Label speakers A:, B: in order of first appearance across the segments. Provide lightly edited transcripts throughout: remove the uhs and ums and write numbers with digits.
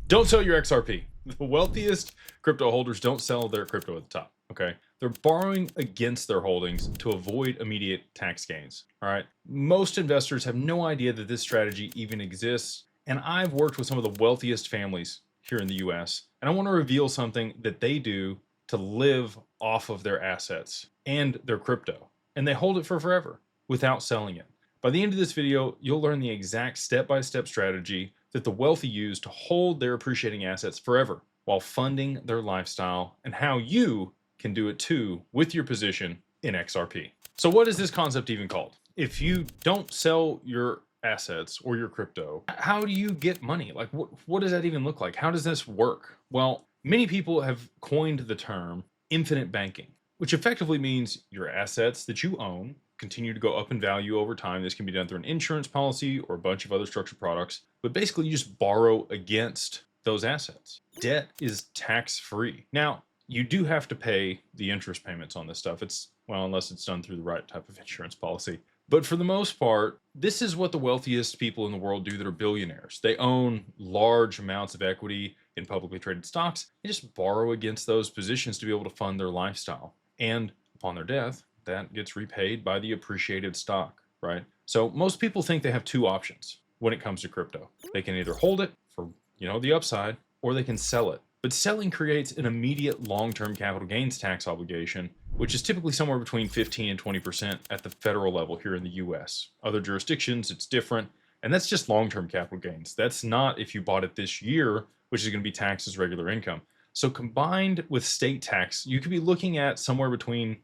A: Don't sell your XRP. The wealthiest crypto holders don't sell their crypto at the top. Okay. They're borrowing against their holdings to avoid immediate tax gains. All right. Most investors have no idea that this strategy even exists. And I've worked with some of the wealthiest families here in the US, and I want to reveal something that they do to live off of their assets and their crypto. And they hold it for forever without selling it. By the end of this video, you'll learn the exact step-by-step strategy that the wealthy use to hold their appreciating assets forever while funding their lifestyle, and how you can do it too with your position in XRP. So what is this concept even called? If you don't sell your assets or your crypto, how do you get money? Like what does that even look like? How does this work? Well, many people have coined the term infinite banking, which effectively means your assets that you own continue to go up in value over time. This can be done through an insurance policy or a bunch of other structured products, but basically you just borrow against those assets. Debt is tax-free. Now, you do have to pay the interest payments on this stuff. Well, unless it's done through the right type of insurance policy. But for the most part, this is what the wealthiest people in the world do that are billionaires. They own large amounts of equity in publicly traded stocks. They just borrow against those positions to be able to fund their lifestyle. And upon their death, that gets repaid by the appreciated stock, right? So most people think they have two options when it comes to crypto. They can either hold it for, the upside, or they can sell it. But selling creates an immediate long-term capital gains tax obligation, which is typically somewhere between 15 and 20% at the federal level here in the US. Other jurisdictions, it's different, and that's just long-term capital gains. That's not if you bought it this year, which is going to be taxed as regular income. So combined with state tax, you could be looking at somewhere between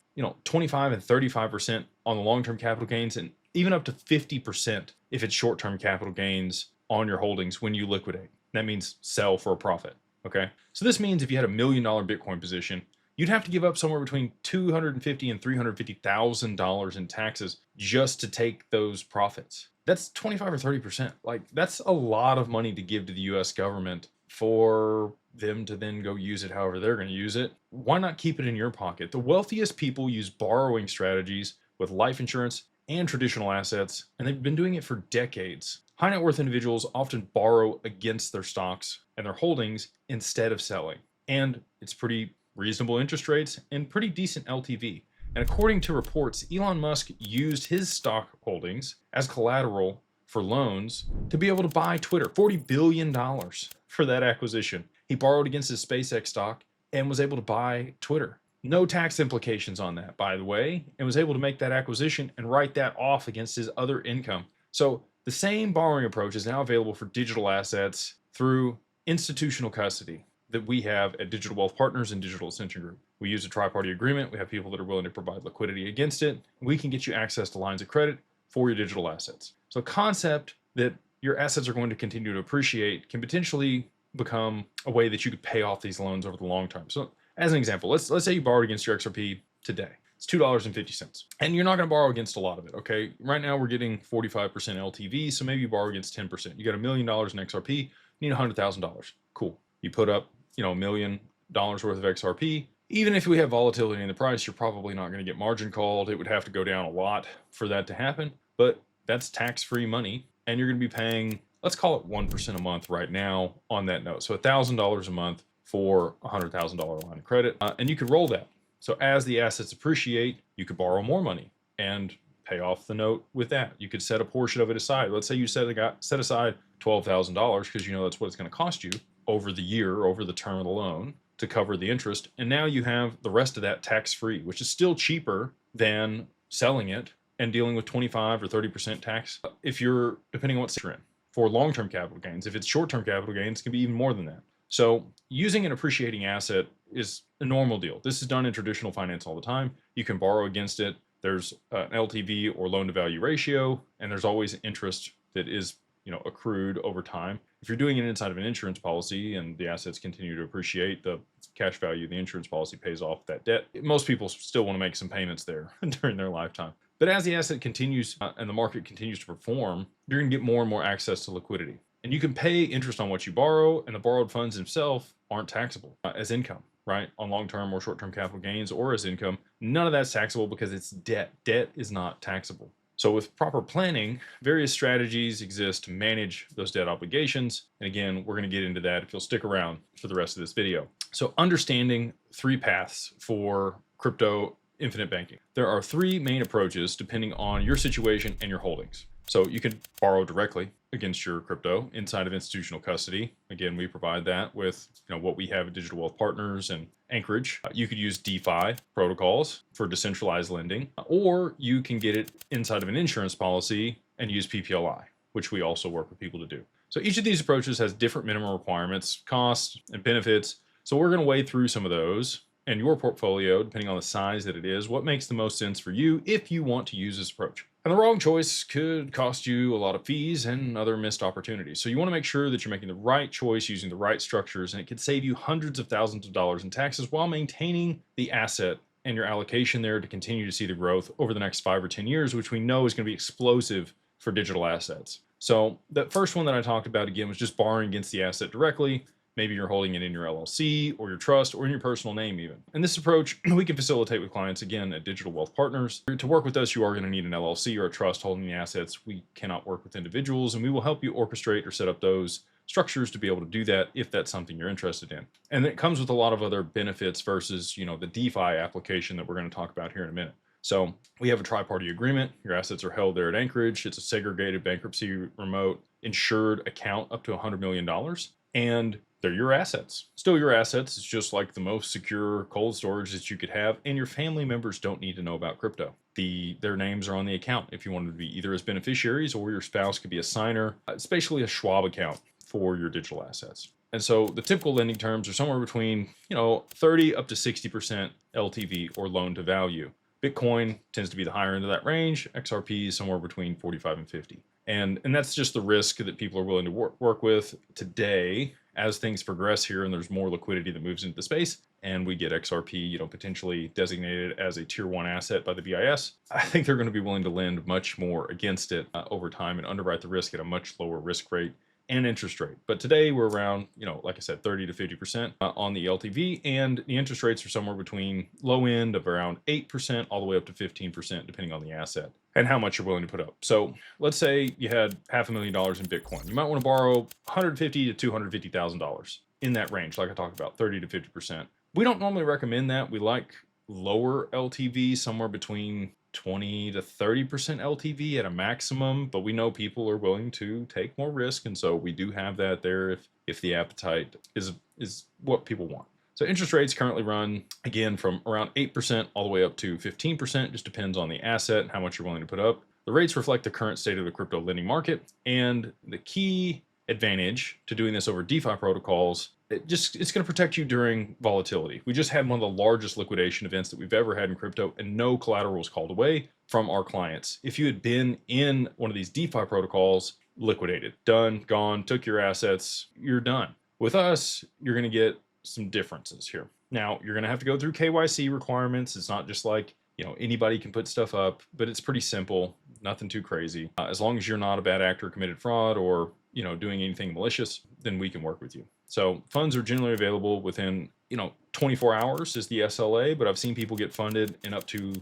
A: 25 and 35% on the long-term capital gains, and even up to 50% if it's short-term capital gains on your holdings when you liquidate. That means sell for a profit. Okay, so this means if you had $1 million Bitcoin position, you'd have to give up somewhere between $250,000 and $350,000 in taxes just to take those profits. That's 25 or 30%. Like, that's a lot of money to give to the US government for them to then go use it however they're going to use it. Why not keep it in your pocket? The wealthiest people use borrowing strategies with life insurance and traditional assets, and they've been doing it for decades. High net worth individuals often borrow against their stocks and their holdings instead of selling. And it's pretty reasonable interest rates and pretty decent LTV. And according to reports, Elon Musk used his stock holdings as collateral for loans to be able to buy Twitter. $40 billion for that acquisition. He borrowed against his SpaceX stock and was able to buy Twitter. No tax implications on that, by the way, and was able to make that acquisition and write that off against his other income. So the same borrowing approach is now available for digital assets through institutional custody that we have at Digital Wealth Partners and Digital Ascension Group. We use a tri-party agreement. We have people that are willing to provide liquidity against it. We can get you access to lines of credit for your digital assets. So a concept that your assets are going to continue to appreciate can potentially become a way that you could pay off these loans over the long term. So as an example, let's say you borrowed against your XRP today. It's $2.50. And you're not going to borrow against a lot of it, okay? Right now we're getting 45% LTV, so maybe you borrow against 10%. You got $1 million in XRP, you need $100,000. Cool. You put up, $1 million worth of XRP. Even if we have volatility in the price, you're probably not going to get margin called. It would have to go down a lot for that to happen, but that's tax-free money, and you're going to be paying, let's call it 1% a month right now on that note. So $1,000 a month for a $100,000 line of credit, and you could roll that. So as the assets appreciate, you could borrow more money and pay off the note with that. You could set a portion of it aside. Let's say you set aside $12,000 because that's what it's going to cost you over the year, over the term of the loan, to cover the interest. And now you have the rest of that tax-free, which is still cheaper than selling it and dealing with 25 or 30% tax if you're, depending on what you're in. For long-term capital gains, if it's short-term capital gains, it can be even more than that. So using an appreciating asset is a normal deal. This is done in traditional finance all the time. You can borrow against it. There's an LTV or loan to value ratio, and there's always interest that is accrued over time. If you're doing it inside of an insurance policy and the assets continue to appreciate, the cash value of the insurance policy pays off that debt. Most people still want to make some payments there during their lifetime. But as the asset continues and the market continues to perform, you're going to get more and more access to liquidity. And you can pay interest on what you borrow, and the borrowed funds themselves aren't taxable as income, right? On long-term or short-term capital gains or as income. None of that's taxable because it's debt. Debt is not taxable. So with proper planning, various strategies exist to manage those debt obligations. And again, we're going to get into that if you'll stick around for the rest of this video. So understanding 3 paths for crypto infinite banking. There are 3 main approaches depending on your situation and your holdings. So you can borrow directly against your crypto inside of institutional custody. Again, we provide that with what we have at Digital Wealth Partners and Anchorage. You could use DeFi protocols for decentralized lending, or you can get it inside of an insurance policy and use PPLI, which we also work with people to do. So each of these approaches has different minimum requirements, costs, and benefits. So we're going to wade through some of those and your portfolio, depending on the size that it is, what makes the most sense for you if you want to use this approach. And the wrong choice could cost you a lot of fees and other missed opportunities. So you want to make sure that you're making the right choice using the right structures, and it could save you hundreds of thousands of dollars in taxes while maintaining the asset and your allocation there to continue to see the growth over the next 5 or 10 years, which we know is going to be explosive for digital assets. So that first one that I talked about again was just borrowing against the asset directly. Maybe you're holding it in your LLC or your trust or in your personal name even. And this approach we can facilitate with clients again at Digital Wealth Partners. To work with us, you are going to need an LLC or a trust holding the assets. We cannot work with individuals, and we will help you orchestrate or set up those structures to be able to do that if that's something you're interested in. And it comes with a lot of other benefits versus, the DeFi application that we're going to talk about here in a minute. So we have a tri-party agreement. Your assets are held there at Anchorage. It's a segregated bankruptcy remote insured account up to $100 million. And they're your assets. Still your assets. It's just like the most secure cold storage that you could have. And your family members don't need to know about crypto. Their names are on the account if you wanted to be either as beneficiaries or your spouse could be a signer. It's basically a Schwab account for your digital assets. And so the typical lending terms are somewhere between, 30 up to 60% LTV or loan to value. Bitcoin tends to be the higher end of that range. XRP is somewhere between 45 and 50. And that's just the risk that people are willing to work with today as things progress here and there's more liquidity that moves into the space and we get XRP, potentially designated as a tier 1 asset by the BIS. I think they're going to be willing to lend much more against it over time and underwrite the risk at a much lower risk rate and interest rate. But today we're around, like I said, 30 to 50% on the LTV, and the interest rates are somewhere between low end of around 8% all the way up to 15%, depending on the asset and how much you're willing to put up. So let's say you had $500,000 in Bitcoin. You might want to borrow $150,000 to $250,000 in that range, like I talked about, 30 to 50%. We don't normally recommend that. We like lower LTV, somewhere between 20 to 30% LTV at a maximum, but we know people are willing to take more risk, and so we do have that there if the appetite is what people want. So interest rates currently run again from around 8% all the way up to 15%, just depends on the asset and how much you're willing to put up. The rates reflect the current state of the crypto lending market, and the key advantage to doing this over DeFi protocols, it's going to protect you during volatility. We just had one of the largest liquidation events that we've ever had in crypto, and no collateral was called away from our clients. If you had been in one of these DeFi protocols, liquidated, done, gone, took your assets, you're done. With us, you're going to get some differences here. Now, you're going to have to go through KYC requirements. It's not just like, anybody can put stuff up, but it's pretty simple, nothing too crazy. As long as you're not a bad actor, committed fraud, or doing anything malicious, then we can work with you. So funds are generally available within 24 hours is the SLA, but I've seen people get funded in up to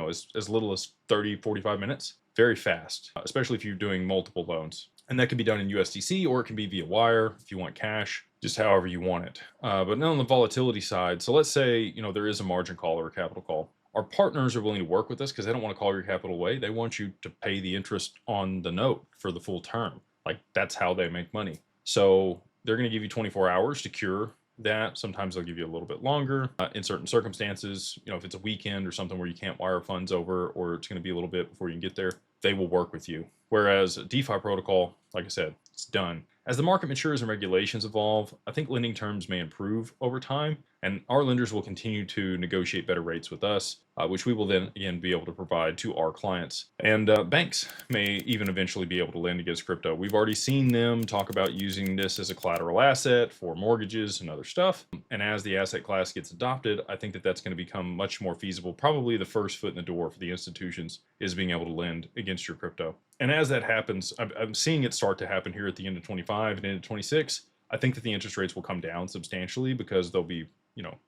A: as little as 30, 45 minutes. Very fast, especially if you're doing multiple loans. And that can be done in USDC, or it can be via wire if you want cash, just however you want it. But now on the volatility side, so let's say there is a margin call or a capital call. Our partners are willing to work with us because they don't want to call your capital away. They want you to pay the interest on the note for the full term. Like, that's how they make money. So they're going to give you 24 hours to cure that. Sometimes they'll give you a little bit longer in certain circumstances. If it's a weekend or something where you can't wire funds over, or it's going to be a little bit before you can get there, they will work with you. Whereas a DeFi protocol, like I said, it's done. As the market matures and regulations evolve, I think lending terms may improve over time, and our lenders will continue to negotiate better rates with us, which we will then again be able to provide to our clients. And banks may even eventually be able to lend against crypto. We've already seen them talk about using this as a collateral asset for mortgages and other stuff. And as the asset class gets adopted, I think that that's going to become much more feasible. Probably the first foot in the door for the institutions is being able to lend against your crypto. And as that happens, I'm seeing it start to happen here at the end of 25 and into 26. I think that the interest rates will come down substantially because they'll be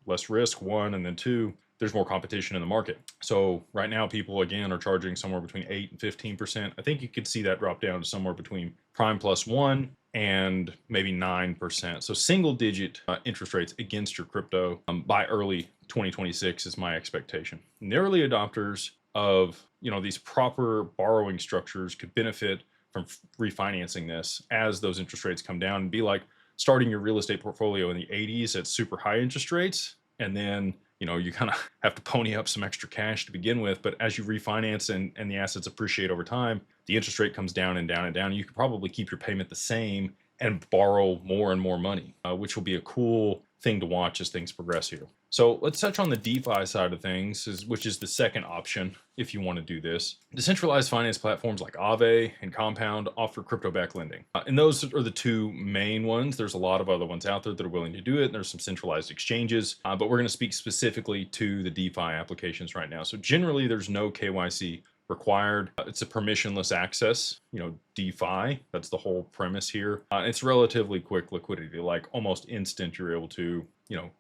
A: less risk, one, and then two, there's more competition in the market. So right now, people again are charging somewhere between 8 and 15%. I think you could see that drop down to somewhere between prime plus one and maybe 9%. So single digit interest rates against your crypto by early 2026 is my expectation. And the early adopters of these proper borrowing structures could benefit from refinancing this as those interest rates come down, and be like starting your real estate portfolio in the 80s at super high interest rates, and then you kind of have to pony up some extra cash to begin with. But as you refinance and the assets appreciate over time, the interest rate comes down and down and down. You could probably keep your payment the same and borrow more and more money, which will be a cool thing to watch as things progress here. So let's touch on the DeFi side of things, which is the second option if you want to do this. Decentralized finance platforms like Aave and Compound offer crypto-backed lending. And those are the two main ones. There's a lot of other ones out there that are willing to do it. And there's some centralized exchanges, but we're going to speak specifically to the DeFi applications right now. So generally, there's no KYC required. It's a permissionless access, DeFi. That's the whole premise here. It's relatively quick liquidity, like almost instant. You're able to,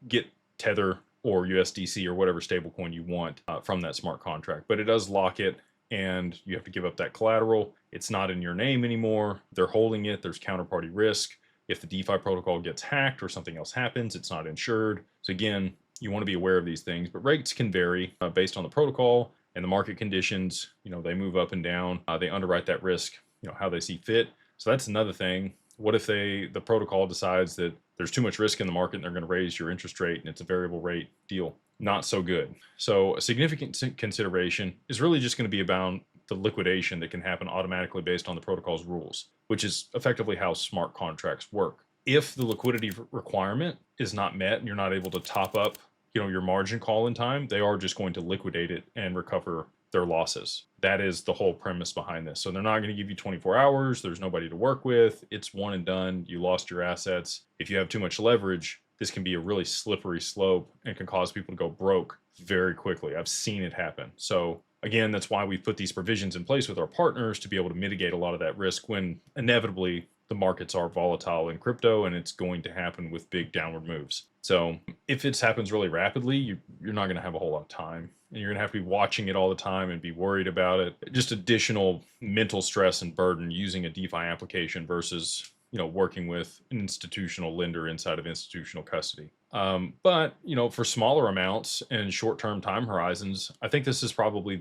A: get Tether or USDC or whatever stablecoin you want from that smart contract. But it does lock it, and you have to give up that collateral. It's not in your name anymore. They're holding it. There's counterparty risk. If the DeFi protocol gets hacked or something else happens, it's not insured. So again, you want to be aware of these things, but rates can vary based on the protocol and the market conditions. They move up and down. They underwrite that risk, how they see fit. So that's another thing. What if the protocol decides that there's too much risk in the market and they're going to raise your interest rate and it's a variable rate deal? Not so good. So a significant consideration is really just going to be about the liquidation that can happen automatically based on the protocol's rules, which is effectively how smart contracts work. If the liquidity requirement is not met and you're not able to top up your margin call in time, they are just going to liquidate it and recover their losses. That is the whole premise behind this. So they're not going to give you 24 hours. There's nobody to work with. It's one and done. You lost your assets. If you have too much leverage, this can be a really slippery slope and can cause people to go broke very quickly. I've seen it happen. So again, that's why we put these provisions in place with our partners to be able to mitigate a lot of that risk when inevitably the markets are volatile in crypto, and it's going to happen with big downward moves. So if it happens really rapidly, you're not going to have a whole lot of time, and you're going to have to be watching it all the time and be worried about it. Just additional mental stress and burden using a DeFi application versus working with an institutional lender inside of institutional custody. But for smaller amounts and short-term time horizons, I think this is probably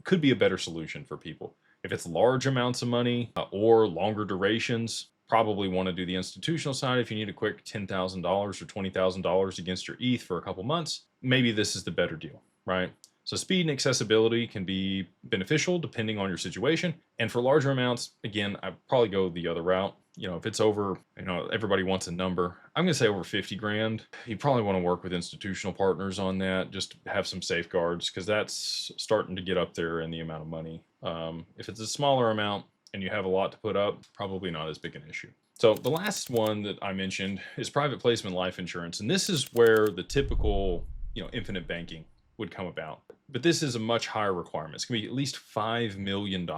A: could be a better solution for people. If it's large amounts of money or longer durations, probably want to do the institutional side. If you need a quick $10,000 or $20,000 against your ETH for a couple months, maybe this is the better deal, right? So speed and accessibility can be beneficial depending on your situation. And for larger amounts, again, I'd probably go the other route. If it's over, everybody wants a number. I'm going to say over 50 grand. You probably want to work with institutional partners on that, just have some safeguards, because that's starting to get up there in the amount of money. If it's a smaller amount and you have a lot to put up, probably not as big an issue. So the last one that I mentioned is private placement life insurance. And this is where the typical, infinite banking would come about. But this is a much higher requirement. It's going to be at least $5 million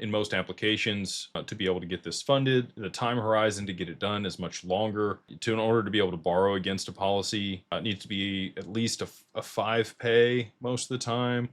A: in most applications to be able to get this funded. The time horizon to get it done is much longer. In order to be able to borrow against a policy, it needs to be at least a 5 pay most of the time.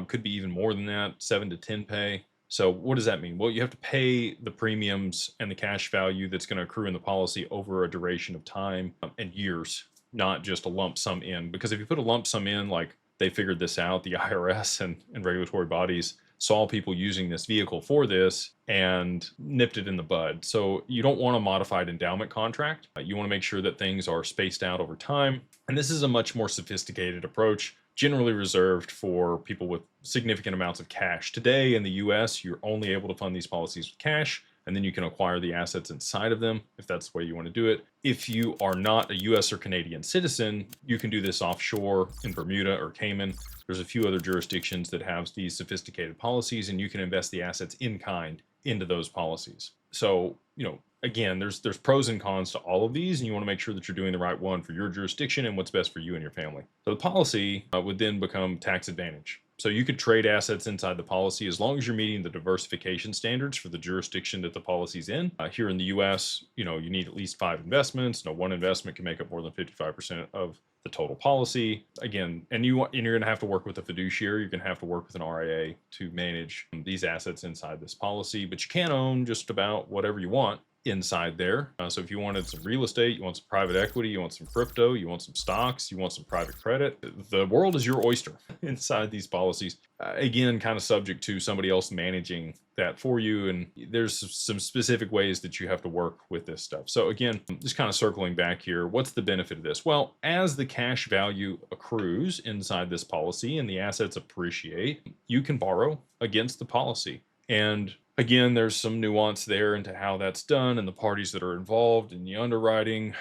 A: Could be even more than that, 7 to 10 pay. So what does that mean? Well, you have to pay the premiums and the cash value that's going to accrue in the policy over a duration of time and years, not just a lump sum in. Because if you put a lump sum in, like they figured this out, the IRS and regulatory bodies saw people using this vehicle for this and nipped it in the bud. So you don't want a modified endowment contract. You want to make sure that things are spaced out over time. And this is a much more sophisticated approach, generally reserved for people with significant amounts of cash. Today in the US, you're only able to fund these policies with cash, and then you can acquire the assets inside of them if that's the way you want to do it. If you are not a US or Canadian citizen, you can do this offshore in Bermuda or Cayman. There's a few other jurisdictions that have these sophisticated policies, and you can invest the assets in kind into those policies. So, again, there's pros and cons to all of these, and you want to make sure that you're doing the right one for your jurisdiction and what's best for you and your family. So the policy would then become tax advantage. So you could trade assets inside the policy as long as you're meeting the diversification standards for the jurisdiction that the policy's in. Here in the US, you need at least 5 investments. No one investment can make up more than 55% of the total policy. Again, and you're going to have to work with a fiduciary. You're going to have to work with an RIA to manage these assets inside this policy, but you can own just about whatever you want inside there. So if you wanted some real estate, you want some private equity, you want some crypto, you want some stocks, you want some private credit, the world is your oyster inside these policies. Again, kind of subject to somebody else managing that for you. And there's some specific ways that you have to work with this stuff. So again, just kind of circling back here, what's the benefit of this? Well, as the cash value accrues inside this policy and the assets appreciate, you can borrow against the policy. And again, there's some nuance there into how that's done and the parties that are involved in the underwriting.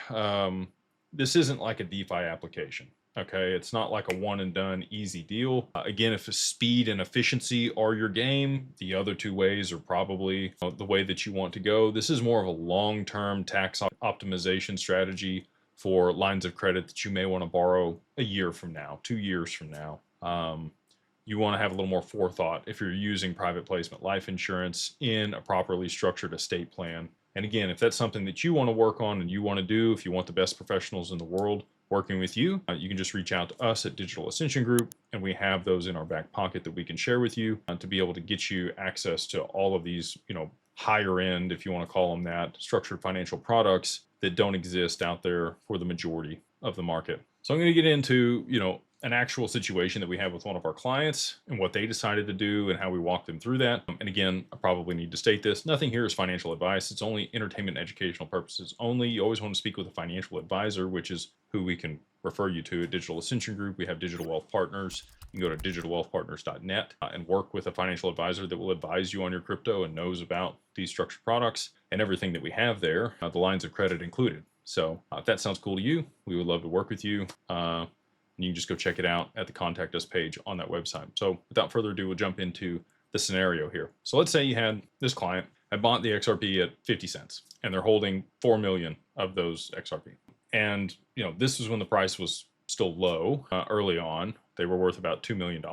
A: This isn't like a DeFi application. Okay, it's not like a one and done easy deal. Again, if speed and efficiency are your game, the other two ways are probably the way that you want to go. This is more of a long-term tax optimization strategy for lines of credit that you may want to borrow a year from now, 2 years from now. You want to have a little more forethought if you're using private placement life insurance in a properly structured estate plan. And again, if that's something that you want to work on and you want to do, if you want the best professionals in the world working with you, you can just reach out to us at Digital Ascension Group, and we have those in our back pocket that we can share with you to be able to get you access to all of these, higher end, if you want to call them that, structured financial products that don't exist out there for the majority of the market. So I'm going to get into, an actual situation that we have with one of our clients and what they decided to do and how we walked them through that. And again, I probably need to state this. Nothing here is financial advice. It's only entertainment and educational purposes only. You always want to speak with a financial advisor, which is who we can refer you to at Digital Ascension Group. We have Digital Wealth Partners. You can go to digitalwealthpartners.net and work with a financial advisor that will advise you on your crypto and knows about these structured products and everything that we have there, the lines of credit included. So if that sounds cool to you, we would love to work with you. And you can just go check it out at the contact us page on that website. So without further ado, we'll jump into the scenario here. So let's say you had this client had bought the XRP at 50 cents and they're holding 4 million of those XRP. And, this was when the price was still low early on. They were worth about $2 million.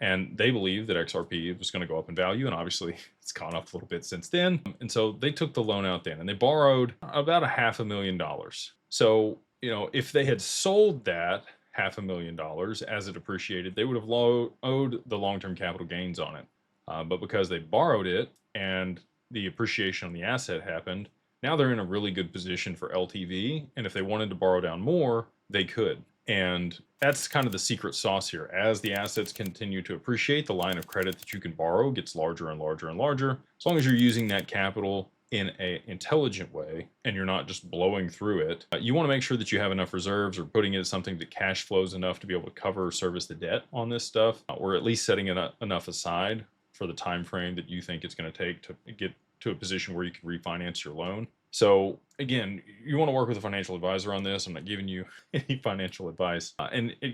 A: And they believed that XRP was going to go up in value. And obviously it's gone up a little bit since then. And so they took the loan out then and they borrowed about $500,000. So, if they had sold that $500,000 as it appreciated, they would have owed the long-term capital gains on it. But because they borrowed it and the appreciation on the asset happened, now they're in a really good position for LTV. And if they wanted to borrow down more, they could. And that's kind of the secret sauce here. As the assets continue to appreciate, the line of credit that you can borrow gets larger and larger and larger. As long as you're using that capital in an intelligent way and you're not just blowing through it, you want to make sure that you have enough reserves or putting it as something that cash flows enough to be able to cover or service the debt on this stuff, or at least setting enough aside for the time frame that you think it's going to take to get to a position where you can refinance your loan. So again, you want to work with a financial advisor on this. I'm not giving you any financial advice.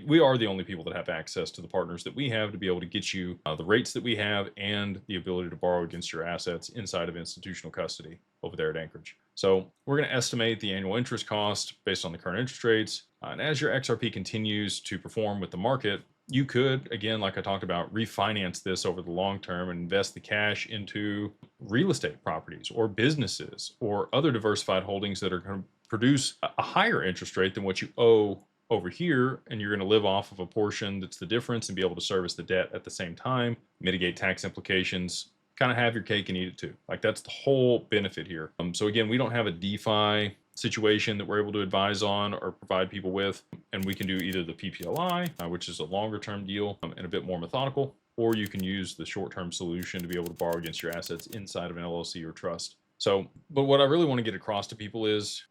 A: We are the only people that have access to the partners that we have to be able to get you the rates that we have and the ability to borrow against your assets inside of institutional custody over there at Anchorage. So we're going to estimate the annual interest cost based on the current interest rates. And as your XRP continues to perform with the market, you could, again, like I talked about, refinance this over the long term and invest the cash into real estate properties or businesses or other diversified holdings that are going to produce a higher interest rate than what you owe over here. And you're going to live off of a portion that's the difference and be able to service the debt at the same time, mitigate tax implications, kind of have your cake and eat it too. Like that's the whole benefit here. So again, we don't have a DeFi situation that we're able to advise on or provide people with. And we can do either the PPLI, which is a longer term deal and a bit more methodical, or you can use the short-term solution to be able to borrow against your assets inside of an LLC or trust. So, but what I really want to get across to people is,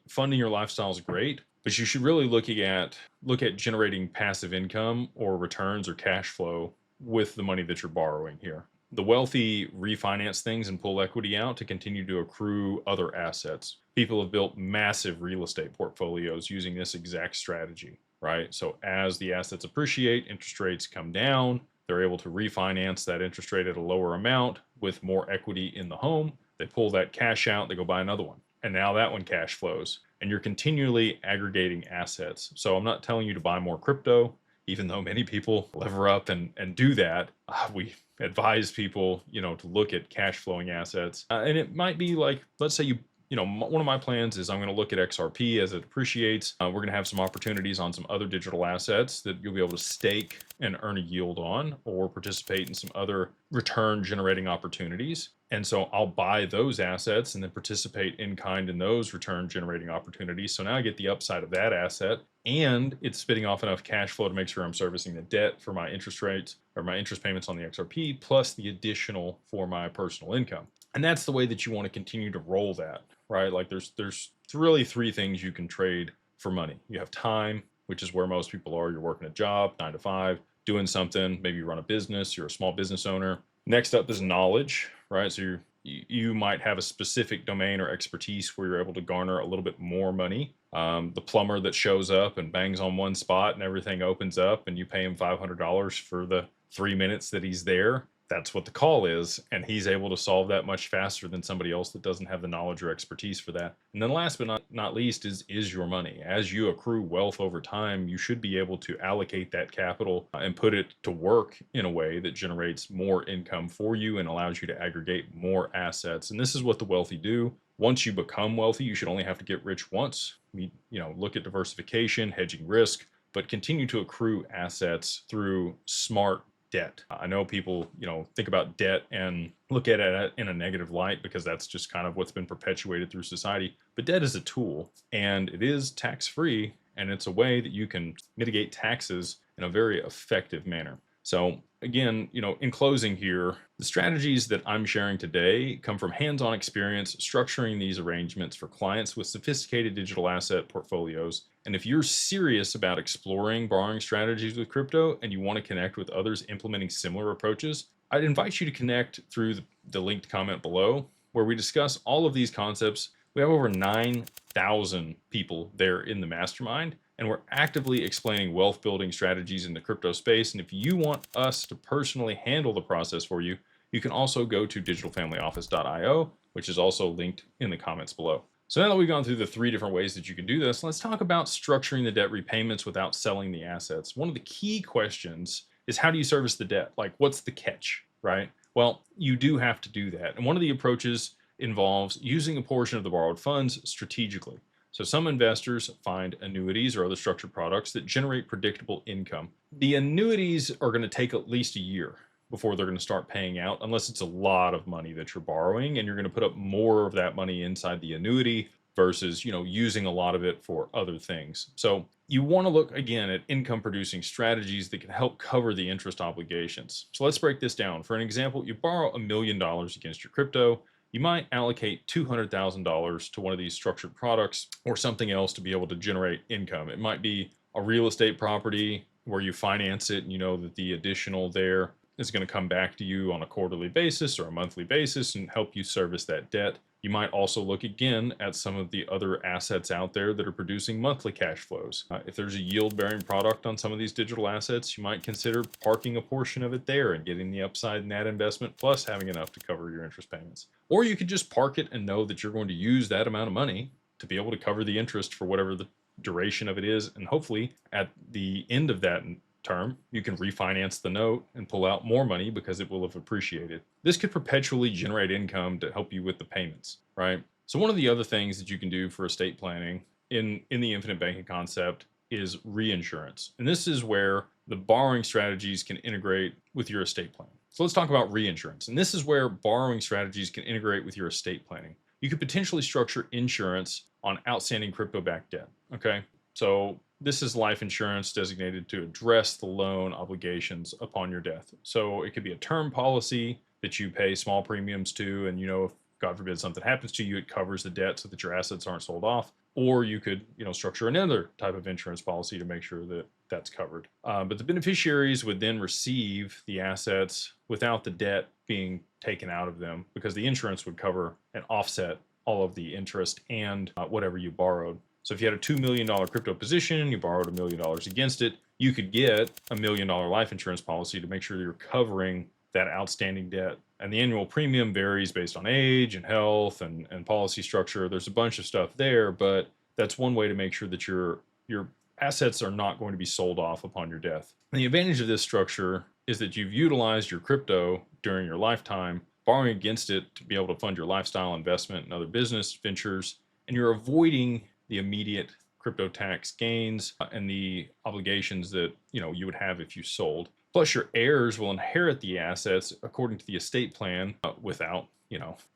A: funding your lifestyle is great, but you should really look at generating passive income or returns or cash flow with the money that you're borrowing here. The wealthy refinance things and pull equity out to continue to accrue other assets. People have built massive real estate portfolios using this exact strategy, right? So as the assets appreciate, interest rates come down, they're able to refinance that interest rate at a lower amount with more equity in the home. They pull that cash out, they go buy another one. And now that one cash flows. And you're continually aggregating assets. So I'm not telling you to buy more crypto. even though many people lever up and do that. We advise people, to look at cash flowing assets. And it might be like, let's say one of my plans is I'm going to look at XRP as it appreciates. We're going to have some opportunities on some other digital assets that you'll be able to stake and earn a yield on, or participate in some other return generating opportunities. And so I'll buy those assets and then participate in kind in those return generating opportunities. So now I get the upside of that asset, and it's spitting off enough cash flow to make sure I'm servicing the debt for my interest rates or my interest payments on the XRP, plus the additional for my personal income. And that's the way that you want to continue to roll that, right? Like there's really three things you can trade for money. You have time, which is where most people are. You're working a job, 9 to 5, doing something. Maybe you run a business, you're a small business owner. Next up is knowledge, right? So you might have a specific domain or expertise where you're able to garner a little bit more money. The plumber that shows up and bangs on one spot and everything opens up and you pay him $500 for the 3 minutes that he's there. That's what the call is, and he's able to solve that much faster than somebody else that doesn't have the knowledge or expertise for that. And then last but not least is your money. As you accrue wealth over time, you should be able to allocate that capital and put it to work in a way that generates more income for you and allows you to aggregate more assets. And this is what the wealthy do. Once you become wealthy, you should only have to get rich once. Look at diversification, hedging risk, but continue to accrue assets through smart debt. I know people, think about debt and look at it in a negative light because that's just kind of what's been perpetuated through society. But debt is a tool, and it is tax-free, and it's a way that you can mitigate taxes in a very effective manner. So again, in closing here, the strategies that I'm sharing today come from hands-on experience structuring these arrangements for clients with sophisticated digital asset portfolios. And if you're serious about exploring borrowing strategies with crypto and you want to connect with others implementing similar approaches, I'd invite you to connect through the linked comment below, where we discuss all of these concepts. We have over 9,000 people there in the mastermind, and we're actively explaining wealth building strategies in the crypto space. And if you want us to personally handle the process for you, you can also go to digitalfamilyoffice.io, which is also linked in the comments below. So now that we've gone through the 3 different ways that you can do this, let's talk about structuring the debt repayments without selling the assets. One of the key questions is, how do you service the debt? Like, what's the catch, right? Well, you do have to do that. And one of the approaches involves using a portion of the borrowed funds strategically. So some investors find annuities or other structured products that generate predictable income. The annuities are going to take at least a year before they're going to start paying out, unless it's a lot of money that you're borrowing and you're going to put up more of that money inside the annuity versus, using a lot of it for other things. So you want to look again at income producing strategies that can help cover the interest obligations. So let's break this down. For an example, you borrow $1 million against your crypto. You might allocate $200,000 to one of these structured products or something else to be able to generate income. It might be a real estate property where you finance it and you know that the additional there is going to come back to you on a quarterly basis or a monthly basis and help you service that debt. You might also look again at some of the other assets out there that are producing monthly cash flows. If there's a yield-bearing product on some of these digital assets, you might consider parking a portion of it there and getting the upside in that investment, plus having enough to cover your interest payments. Or you could just park it and know that you're going to use that amount of money to be able to cover the interest for whatever the duration of it is. And hopefully at the end of that term, you can refinance the note and pull out more money because it will have appreciated. This could perpetually generate income to help you with the payments, right? So one of the other things that you can do for estate planning in the infinite banking concept is reinsurance. And this is where the borrowing strategies can integrate with your estate plan. So let's talk about reinsurance. And this is where borrowing strategies can integrate with your estate planning. You could potentially structure insurance on outstanding crypto-backed debt, okay? So this is life insurance designated to address the loan obligations upon your death. So it could be a term policy that you pay small premiums to, and if God forbid something happens to you, it covers the debt so that your assets aren't sold off. Or you could, structure another type of insurance policy to make sure that that's covered. But the beneficiaries would then receive the assets without the debt being taken out of them, because the insurance would cover and offset all of the interest and whatever you borrowed. So if you had a $2 million crypto position, you borrowed $1 million against it, you could get a $1 million life insurance policy to make sure you're covering that outstanding debt. And the annual premium varies based on age and health and policy structure. There's a bunch of stuff there, but that's one way to make sure that you're assets are not going to be sold off upon your death. And the advantage of this structure is that you've utilized your crypto during your lifetime, borrowing against it to be able to fund your lifestyle, investment, and other business ventures, and you're avoiding the immediate crypto tax gains and the obligations that you would have if you sold. Plus, your heirs will inherit the assets according to the estate plan without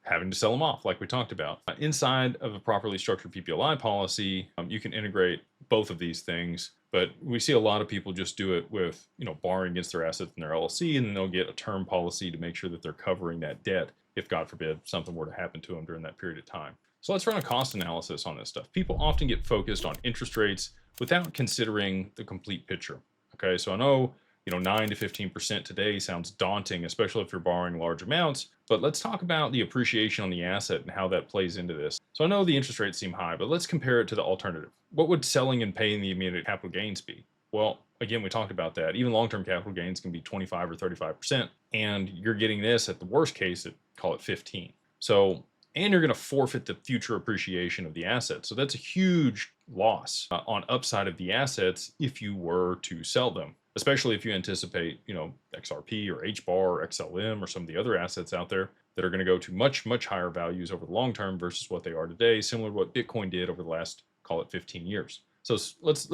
A: having to sell them off, like we talked about. Inside of a properly structured PPLI policy, you can integrate both of these things, but we see a lot of people just do it with, borrowing against their assets in their LLC, and then they'll get a term policy to make sure that they're covering that debt if, God forbid, something were to happen to them during that period of time. So let's run a cost analysis on this stuff. People often get focused on interest rates without considering the complete picture. Okay, so I know 9 to 15% today sounds daunting, especially if you're borrowing large amounts, but let's talk about the appreciation on the asset and how that plays into this. So I know the interest rates seem high, but let's compare it to the alternative. What would selling and paying the immediate capital gains be? Well, again, we talked about that. Even long-term capital gains can be 25 or 35%, and you're getting this at the worst case at, call it 15. So, and you're going to forfeit the future appreciation of the assets. So that's a huge loss on upside of the assets if you were to sell them, especially if you anticipate, XRP or HBAR or XLM or some of the other assets out there that are going to go to much, much higher values over the long term versus what they are today, similar to what Bitcoin did over the last, call it 15 years. So let's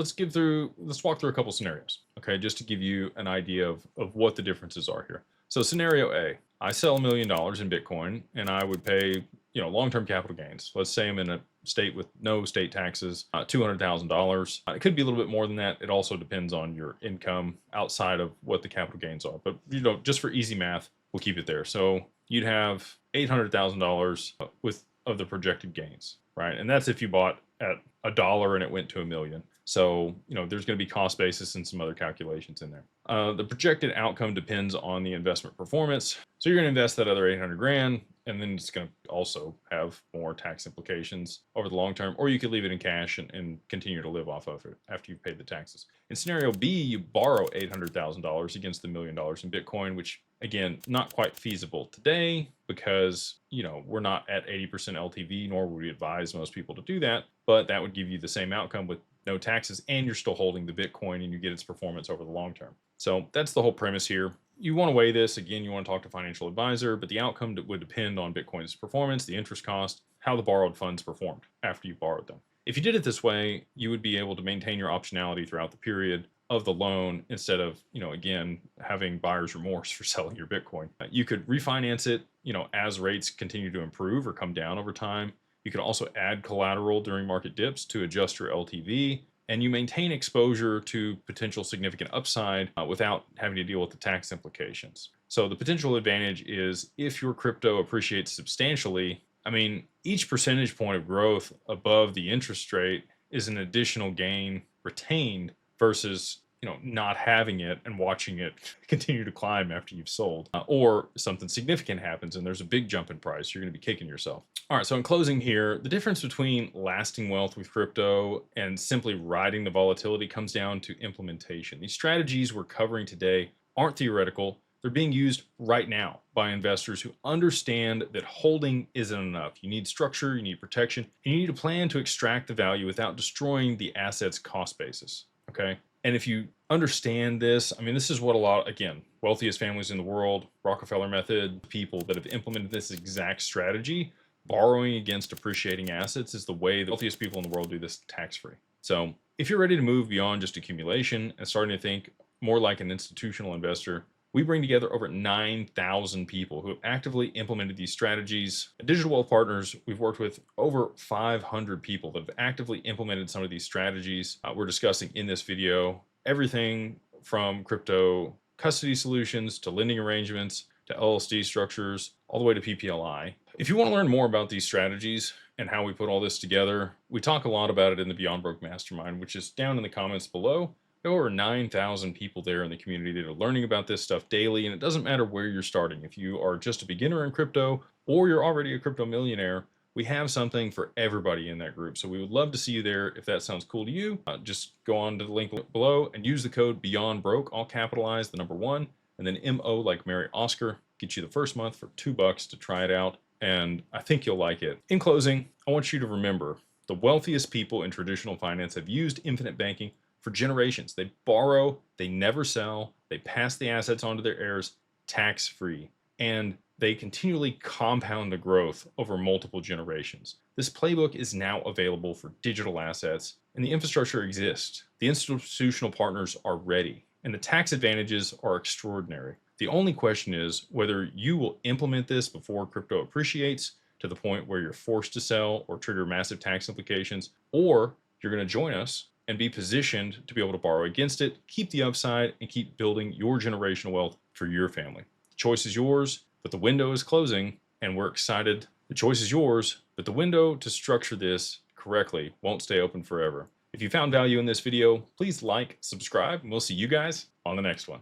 A: walk through a couple scenarios, okay, just to give you an idea of what the differences are here. So scenario A, I sell $1 million in Bitcoin and I would pay, long-term capital gains. Let's say I'm in a state with no state taxes, $200,000. It could be a little bit more than that. It also depends on your income outside of what the capital gains are. But, just for easy math, we'll keep it there. So you'd have $800,000 of the projected gains, right? And that's if you bought at $1 and it went to $1 million. So, there's going to be cost basis and some other calculations in there. The projected outcome depends on the investment performance. So you're going to invest that other 800 grand, and then it's going to also have more tax implications over the long term, or you could leave it in cash and continue to live off of it after you've paid the taxes. In scenario B, you borrow $800,000 against the $1 million in Bitcoin, which again, not quite feasible today because, we're not at 80% LTV, nor would we advise most people to do that, but that would give you the same outcome with no taxes, and you're still holding the Bitcoin and you get its performance over the long term. So that's the whole premise here. You want to weigh this. Again, you want to talk to a financial advisor, but the outcome would depend on Bitcoin's performance, the interest cost, how the borrowed funds performed after you borrowed them. If you did it this way, you would be able to maintain your optionality throughout the period of the loan instead of, again, having buyer's remorse for selling your Bitcoin. You could refinance it, as rates continue to improve or come down over time. You can also add collateral during market dips to adjust your LTV, and you maintain exposure to potential significant upside without having to deal with the tax implications. So the potential advantage is if your crypto appreciates substantially, each percentage point of growth above the interest rate is an additional gain retained versus not having it and watching it continue to climb after you've sold, or something significant happens and there's a big jump in price, you're going to be kicking yourself. All right, so in closing here, the difference between lasting wealth with crypto and simply riding the volatility comes down to implementation. These strategies we're covering today aren't theoretical. They're being used right now by investors who understand that holding isn't enough. You need structure, you need protection, and you need a plan to extract the value without destroying the asset's cost basis, okay? And if you understand this, this is what wealthiest families in the world, Rockefeller method, people that have implemented this exact strategy, borrowing against appreciating assets is the way the wealthiest people in the world do this tax-free. So if you're ready to move beyond just accumulation and starting to think more like an institutional investor, we bring together over 9,000 people who have actively implemented these strategies. At Digital Wealth Partners, we've worked with over 500 people that have actively implemented some of these strategies we're discussing in this video. Everything from crypto custody solutions to lending arrangements to LLC structures, all the way to PPLI. If you want to learn more about these strategies and how we put all this together, we talk a lot about it in the Beyond Broke Mastermind, which is down in the comments below. There are over 9,000 people there in the community that are learning about this stuff daily, and it doesn't matter where you're starting. If you are just a beginner in crypto or you're already a crypto millionaire, we have something for everybody in that group. So we would love to see you there. If that sounds cool to you, just go on to the link below and use the code BeyondBroke, all capitalized, the number 1, and then MO like Mary Oscar. Get you the first month for $2 to try it out, and I think you'll like it. In closing, I want you to remember the wealthiest people in traditional finance have used infinite banking for generations. They borrow, they never sell, they pass the assets on to their heirs tax-free, and they continually compound the growth over multiple generations. This playbook is now available for digital assets, and the infrastructure exists. The institutional partners are ready, and the tax advantages are extraordinary. The only question is whether you will implement this before crypto appreciates to the point where you're forced to sell or trigger massive tax implications, or you're going to join us and be positioned to be able to borrow against it, keep the upside, and keep building your generational wealth for your family. The choice is yours, but the window is closing, and we're excited. The choice is yours, but the window to structure this correctly won't stay open forever. If you found value in this video, please like, subscribe, and we'll see you guys on the next one.